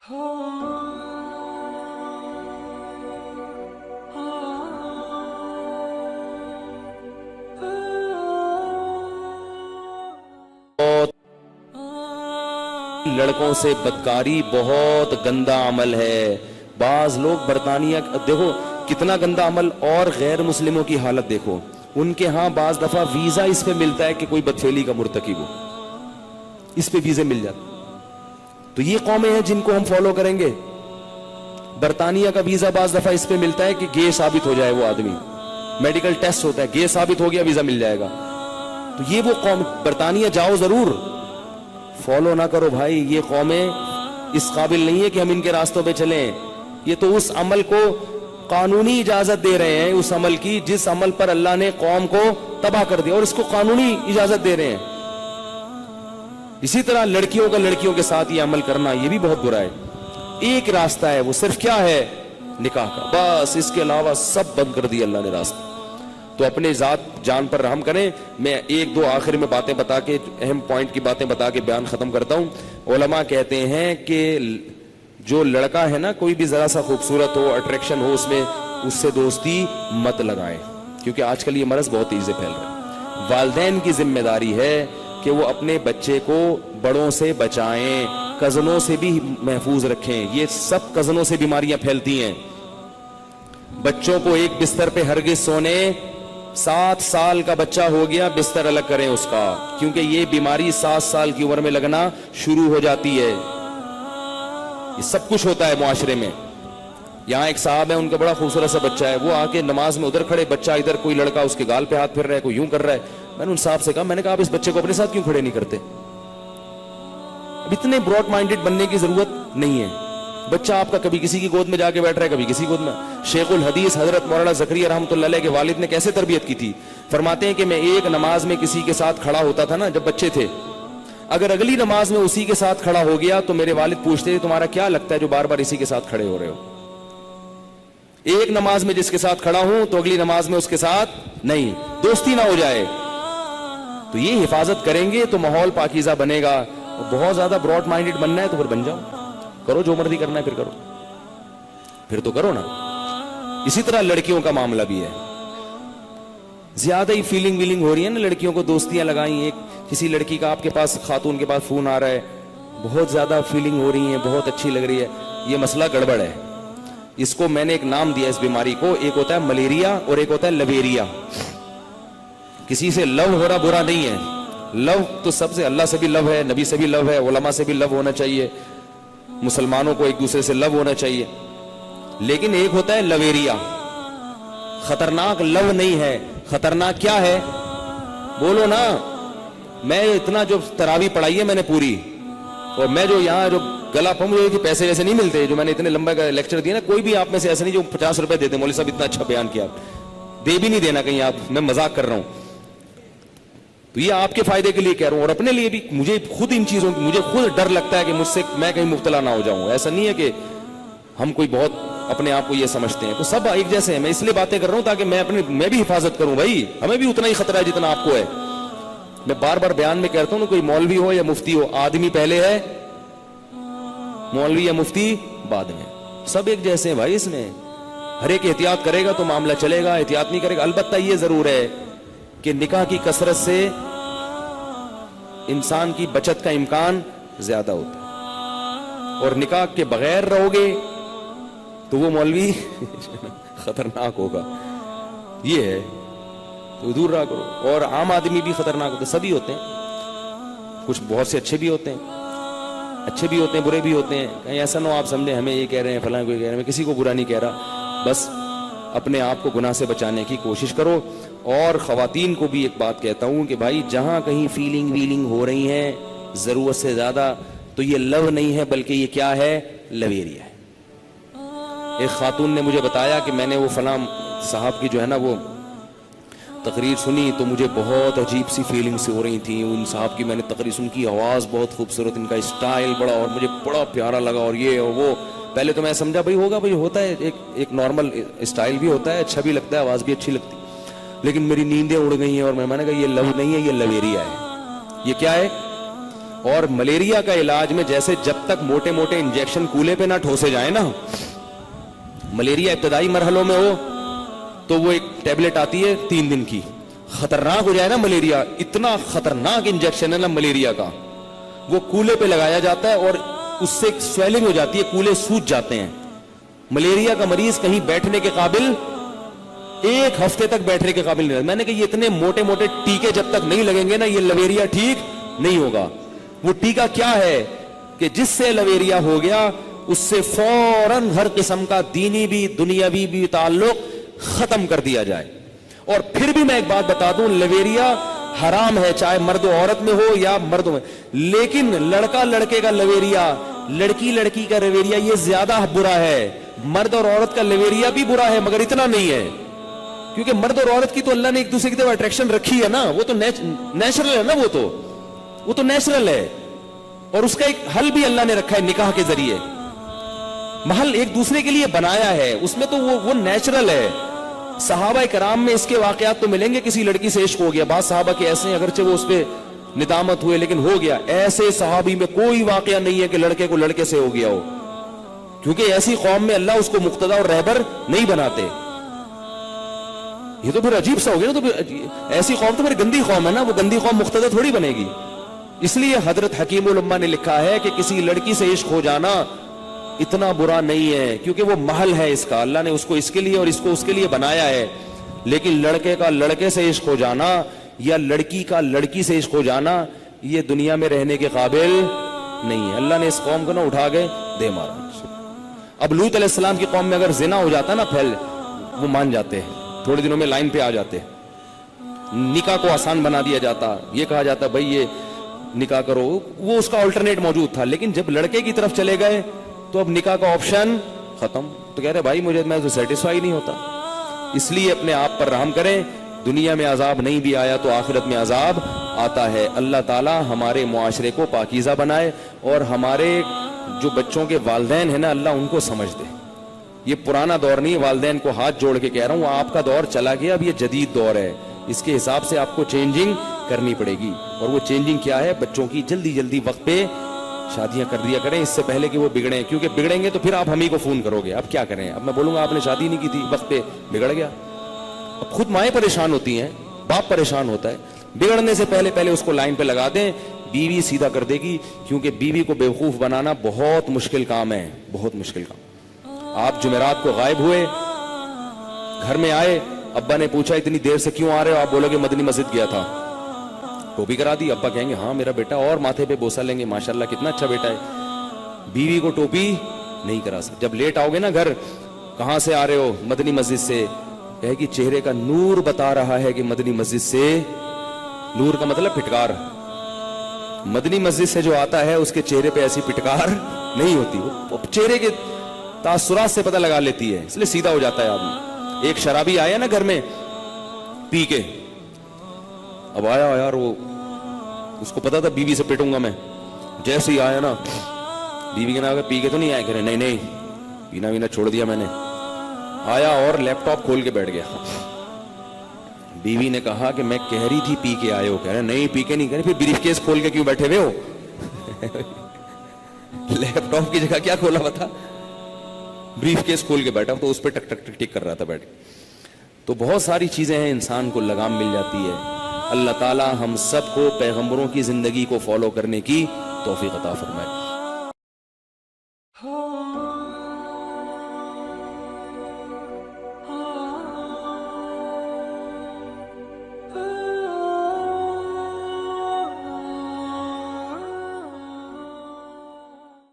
لڑکوں سے بدکاری بہت گندا عمل ہے. بعض لوگ برطانیہ دیکھو کتنا گندا عمل, اور غیر مسلموں کی حالت دیکھو. ان کے ہاں بعض دفعہ ویزا اس پہ ملتا ہے کہ کوئی بدفعلی کا مرتکب ہو, اس پہ ویزے مل جاتے. تو یہ قومیں ہیں جن کو ہم فالو کریں گے. برطانیہ کا ویزا بعض دفعہ اس پہ ملتا ہے کہ گے ثابت ہو جائے وہ آدمی, میڈیکل ٹیسٹ ہوتا ہے, گے ثابت ہو گیا ویزا مل جائے گا. تو یہ وہ قوم, برطانیہ جاؤ ضرور, فالو نہ کرو بھائی. یہ قومیں اس قابل نہیں ہے کہ ہم ان کے راستوں پہ چلیں. یہ تو اس عمل کو قانونی اجازت دے رہے ہیں, اس عمل کی جس عمل پر اللہ نے قوم کو تباہ کر دیا, اور اس کو قانونی اجازت دے رہے ہیں. اسی طرح لڑکیوں کا لڑکیوں کے ساتھ یہ عمل کرنا یہ بھی بہت برا ہے. ایک راستہ ہے, وہ صرف کیا ہے, نکاح کا, بس. اس کے علاوہ سب بند کر دیا اللہ نے راستہ. تو اپنے ذات جان پر رحم کریں. میں ایک دو آخر میں باتیں بتا کے, اہم پوائنٹ کی باتیں بتا کے بیان ختم کرتا ہوں. علماء کہتے ہیں کہ جو لڑکا ہے نا, کوئی بھی ذرا سا خوبصورت ہو, اٹریکشن ہو اس میں, اس سے دوستی مت لگائیں, کیونکہ آج کل یہ مرض بہت تیزی سے پھیل رہا ہے. والدین کی ذمہ داری ہے کہ وہ اپنے بچے کو بڑوں سے بچائیں, کزنوں سے بھی محفوظ رکھیں. یہ سب کزنوں سے بیماریاں پھیلتی ہیں. بچوں کو ایک بستر پہ ہرگز سونے, 7 سال کا بچہ ہو گیا بستر الگ کریں اس کا, کیونکہ یہ بیماری 7 سال کی عمر میں لگنا شروع ہو جاتی ہے. یہ سب کچھ ہوتا ہے معاشرے میں. یہاں ایک صاحب ہے, ان کا بڑا خوبصورت سا بچہ ہے, وہ آ کے نماز میں ادھر کھڑے, بچہ ادھر, کوئی لڑکا اس کے گال پہ ہاتھ پھر رہا ہے, کوئی یوں کر رہا ہے. میں نے ان صاحب سے کہا, میں نے کہا آپ اس بچے کو اپنے ساتھ کیوں کھڑے نہیں کرتے؟ اب اتنے براڈ مائنڈڈ بننے کی ضرورت نہیں ہے. بچہ آپ کا کبھی کسی کی گود میں جا کے بیٹھ رہا ہے, کبھی کسی گود میں. شیخ الحدیث حضرت مولانا زکریا رحمۃ اللہ علیہ کے والد نے کیسے تربیت کی تھی, فرماتے ہیں کہ میں ایک نماز میں کسی کے ساتھ کھڑا ہوتا تھا نا جب بچے تھے, اگر اگلی نماز میں اسی کے ساتھ کھڑا ہو گیا تو میرے والد پوچھتے تھے تمہارا کیا لگتا ہے جو بار بار اسی کے ساتھ کھڑے ہو رہے ہو؟ ایک نماز میں جس کے ساتھ کھڑا ہوں تو اگلی نماز میں اس کے ساتھ نہیں, دوستی نہ ہو جائے. تو یہ حفاظت کریں گے تو ماحول پاکیزہ بنے گا. بہت زیادہ براڈ مائنڈڈ بننا ہے تو پھر بن جاؤ, کرو جو مرضی کرنا ہے, پھر کرو, پھر تو کرو نا. اسی طرح لڑکیوں کا معاملہ بھی ہے. زیادہ ہی فیلنگ ویلنگ ہو رہی ہے نا, لڑکیوں کو دوستیاں لگائیں. ایک کسی لڑکی کا آپ کے پاس, خاتون کے پاس فون آ رہا ہے, بہت زیادہ فیلنگ ہو رہی ہے, بہت اچھی لگ رہی ہے. یہ مسئلہ گڑبڑ ہے. اس کو میں نے ایک نام دیا اس بیماری کو, ایک ہوتا ہے ملیریا اور ایک ہوتا ہے لویریا. کسی سے لو ہو رہا برا نہیں ہے, لو تو سب سے, اللہ سے بھی لو ہے, نبی سے بھی لو ہے, علماء سے بھی لو ہونا چاہیے, مسلمانوں کو ایک دوسرے سے لو ہونا چاہیے. لیکن ایک ہوتا ہے لویریا, خطرناک لو نہیں ہے. خطرناک کیا ہے بولو نا. میں اتنا جو تراویح پڑھائی ہے میں نے پوری, اور میں جو یہاں جو گلا پمجھے کہ پیسے ویسے نہیں ملتے, جو میں نے اتنے لمبا کا لیکچر دیا نا, کوئی بھی آپ میں سے ایسا نہیں جو 50 روپے دیتے, مولوی صاحب اتنا اچھا بیان کیا, دے بھی نہیں دینا کہیں آپ, میں مذاق کر رہا ہوں. تو یہ آپ کے فائدے کے لیے کہہ رہا ہوں, اور اپنے لیے بھی. مجھے خود ان چیزوں کی, مجھے خود ڈر لگتا ہے کہ مجھ سے میں کہیں مبتلا نہ ہو جاؤں. ایسا نہیں ہے کہ ہم کوئی بہت اپنے آپ کو یہ سمجھتے ہیں, تو سب ایک جیسے ہیں. میں اس لیے باتیں کر رہا ہوں تاکہ میں بھی حفاظت کروں. بھائی ہمیں بھی اتنا ہی خطرہ ہے جتنا آپ کو ہے. میں بار بار بیان میں کہتا ہوں, کوئی مولوی ہو یا مفتی ہو, آدمی پہلے ہے, مولوی یا مفتی بعد میں. سب ایک جیسے ہیں بھائی. اس میں ہر ایک احتیاط کرے گا تو معاملہ چلے گا, احتیاط نہیں کرے گا. البتہ یہ ضرور ہے کہ نکاح کی کثرت سے انسان کی بچت کا امکان زیادہ ہوتا ہے, اور نکاح کے بغیر رہو گے تو وہ مولوی خطرناک ہوگا. یہ ہے تو دور رہا کرو. اور عام آدمی بھی خطرناک ہوتے, سبھی ہوتے ہیں, کچھ بہت سے اچھے بھی ہوتے ہیں, اچھے بھی ہوتے ہیں, برے بھی ہوتے ہیں. کہیں ایسا نہ ہو آپ سمجھیں ہمیں یہ کہہ رہے ہیں, فلاں کوئی کہہ رہے ہیں. میں کسی کو برا نہیں کہہ رہا, بس اپنے آپ کو گناہ سے بچانے کی کوشش کرو. اور خواتین کو بھی ایک بات کہتا ہوں کہ بھائی جہاں کہیں فیلنگ ویلنگ ہو رہی ہیں ضرورت سے زیادہ, تو یہ لو نہیں ہے بلکہ یہ کیا ہے, لویریا ہے. ایک خاتون نے مجھے بتایا کہ میں نے وہ فلاں صاحب کی جو ہے نا وہ تقریر سنی تو مجھے بہت عجیب سی فیلنگ سے ہو رہی تھیں. ان صاحب کی میں نے تقریر سن کی, آواز بہت خوبصورت, ان کا اسٹائل بڑا, اور مجھے بڑا پیارا لگا, اور یہ اور وہ. پہلے تو میں سمجھا بھائی ہوگا, بھائی ہوتا ہے, ایک نارمل اسٹائل بھی ہوتا ہے, اچھا بھی لگتا ہے, آواز بھی اچھی لگتی. لیکن میری نیندیں اڑ گئی ہیں, اور میں نے کہا یہ لو نہیں ہے, یہ لویریا ہے. یہ کیا ہے, اور ملیریا کا علاج میں جیسے جب تک موٹے موٹے انجیکشن کولے پہ نہ ٹھوسے جائیں نا, ملیریا ابتدائی مرحلوں میں ہو تو وہ ایک ٹیبلٹ آتی ہے 3 دن کی, خطرناک ہو جائے نا ملیریا, اتنا خطرناک انجیکشن ہے نا ملیریا کا, وہ کولے پہ لگایا جاتا ہے اور اس سے سویلنگ ہو جاتی ہے, کولے سوج جاتے ہیں. ملیریا کا مریض کہیں بیٹھنے کے قابل, 1 ہفتے تک بیٹھنے کے قابل نہیں. میں نے کہا یہ اتنے موٹے موٹے ٹیکے جب تک نہیں لگیں گے نا یہ لویریا ٹھیک نہیں ہوگا. وہ ٹیکا کیا ہے کہ جس سے لویریا ہو گیا اس سے فوراً ہر قسم کا دینی بھی دنیاوی بھی تعلق ختم کر دیا جائے. اور پھر بھی میں ایک بات بتا دوں, لویریا حرام ہے چاہے مرد و عورت میں ہو یا مردوں میں, لیکن لڑکا لڑکے کا لویریا, لڑکی لڑکی کا لویریا یہ زیادہ برا ہے. مرد اور عورت کا لویریا بھی برا ہے مگر اتنا نہیں ہے, کیونکہ مرد اور عورت کی تو اللہ نے ایک دوسرے کی طرف اٹریکشن رکھی ہے نا, وہ تو نیچرل ہے نا, وہ تو نیچرل ہے. اور اس کا ایک حل بھی اللہ نے رکھا ہے نکاح کے ذریعے, محل ایک دوسرے کے لیے بنایا ہے, اس میں تو وہ نیچرل ہے. صحابہ کرام میں اس کے واقعات تو ملیں گے, کسی لڑکی سے عشق ہو گیا, بعض صحابہ کے ایسے ہیں اگرچہ وہ اس پہ ندامت ہوئے لیکن ہو گیا. ایسے صحابی میں کوئی واقعہ نہیں ہے کہ لڑکے کو لڑکے سے ہو گیا ہو, کیونکہ ایسی قوم میں اللہ اس کو مقتدی اور رہبر نہیں بناتے. یہ تو پھر عجیب سا ہو گیا نا, تو پھر ایسی قوم تو پھر گندی قوم ہے نا, وہ گندی قوم مقتدی تھوڑی بنے گی. اس لیے حضرت حکیم الامہ نے لکھا ہے کہ کسی لڑکی سے عشق ہو جانا اتنا برا نہیں ہے, کیونکہ وہ محل ہے اس کا, اللہ نے اس کو اس کے لیے اور اس کو اس کے لیے بنایا ہے. لیکن لڑکے کا لڑکے سے عشق ہو جانا یا لڑکی کا لڑکی سے عشق ہو جانا یہ دنیا میں رہنے کے قابل نہیں ہے. اللہ نے اس قوم کو نہ اٹھا کے دے مارا. اب لوط علیہ السلام کی قوم میں اگر زنا ہو جاتا نا پھیل, وہ مان جاتے ہیں, تھوڑے دنوں میں لائن پہ آ جاتے, نکاح کو آسان بنا دیا جاتا, یہ کہا جاتا بھائی یہ نکاح کرو, وہ اس کا آلٹرنیٹ موجود تھا. لیکن جب لڑکے کی طرف چلے گئے تو اب نکاح کا آپشن ختم. تو کہہ رہے بھائی میں تو سیٹسفائی نہیں ہوتا. اس لیے اپنے آپ پر رحم کریں, دنیا میں عذاب نہیں بھی آیا تو آخرت میں عذاب آتا ہے. اللہ تعالی ہمارے معاشرے کو پاکیزہ بنائے اور ہمارے جو بچوں کے والدین ہیں نا اللہ ان کو سمجھ دے. یہ پرانا دور نہیں, والدین کو ہاتھ جوڑ کے کہہ رہا ہوں آپ کا دور چلا گیا, اب یہ جدید دور ہے, اس کے حساب سے آپ کو چینجنگ کرنی پڑے گی. اور وہ چینجنگ کیا ہے, بچوں کی جلدی جلدی وقت پہ شادیاں کر دیا کریں اس سے پہلے کہ وہ بگڑیں, کیونکہ بگڑیں گے تو پھر آپ ہم ہی کو فون کرو گے. اب کیا کریں, اب میں بولوں گا آپ نے شادی نہیں کی تھی, وقت پہ بگڑ گیا. اب خود مائیں پریشان ہوتی ہیں, باپ پریشان ہوتا ہے. بگڑنے سے پہلے اس کو لائن پہ لگا دیں, بیوی سیدھا کر دے گی, کیونکہ بیوی کو بیوقوف بنانا بہت مشکل کام ہے, بہت مشکل کام. آپ جمعرات کو غائب ہوئے, گھر میں آئے, ابا نے پوچھا اتنی دیر سے کیوں آ رہے ہو, آپ بولو گے مدنی مسجد گیا تھا. ٹوپی کرا دی, ابا کہیں گے ہاں میرا بیٹا, اور ماتھے پہ بوسہ لیں گے ماشاءاللہ کتنا اچھا بیٹا ہے. بیوی کو ٹوپی نہیں کرا سکتے. جب لیٹ آؤ گے نا گھر, کہاں سے آ رہے ہو, مدنی مسجد سے, کہے کہ چہرے کا نور بتا رہا ہے کہ مدنی مسجد سے. نور کا مطلب پھٹکار, مدنی مسجد سے جو آتا ہے اس کے چہرے پہ ایسی پھٹکار نہیں ہوتی, وہ چہرے کے تاثرات سے پتہ لگا لیتی ہے, اس لیے سیدھا ہو جاتا ہے آدمی. ایک شرابی آیا نا گھر میں پی کے, اب آیا یار وہ, اس کو پتا تھا بیوی سے پیٹوں گا میں, جیسے ہی آیا نا بیوی کے نا پی کے تو نہیں آئے, کہہ رہے نہیں پینا وینا چھوڑ دیا میں نے. آیا اور لیپ ٹاپ کھول کے بیٹھ گیا. بیوی نے کہا کہ میں کہہ رہی تھی پی کے آئے ہو, کہہ رہے نہیں پی کے نہیں, کہہ رہے پھر بریف کیس کھول کے کیوں بیٹھے ہوئے ہو. لیپ ٹاپ کی جگہ کیا کھولا ہوا تھا, بریف کیس کھول کے بیٹھا تو اس پہ ٹک ٹک ٹک ٹک کر رہا تھا بیٹھ. تو بہت ساری چیزیں ہیں, انسان کو لگام مل جاتی ہے. اللہ تعالی ہم سب کو پیغمبروں کی زندگی کو فالو کرنے کی توفیق عطا فرمائے.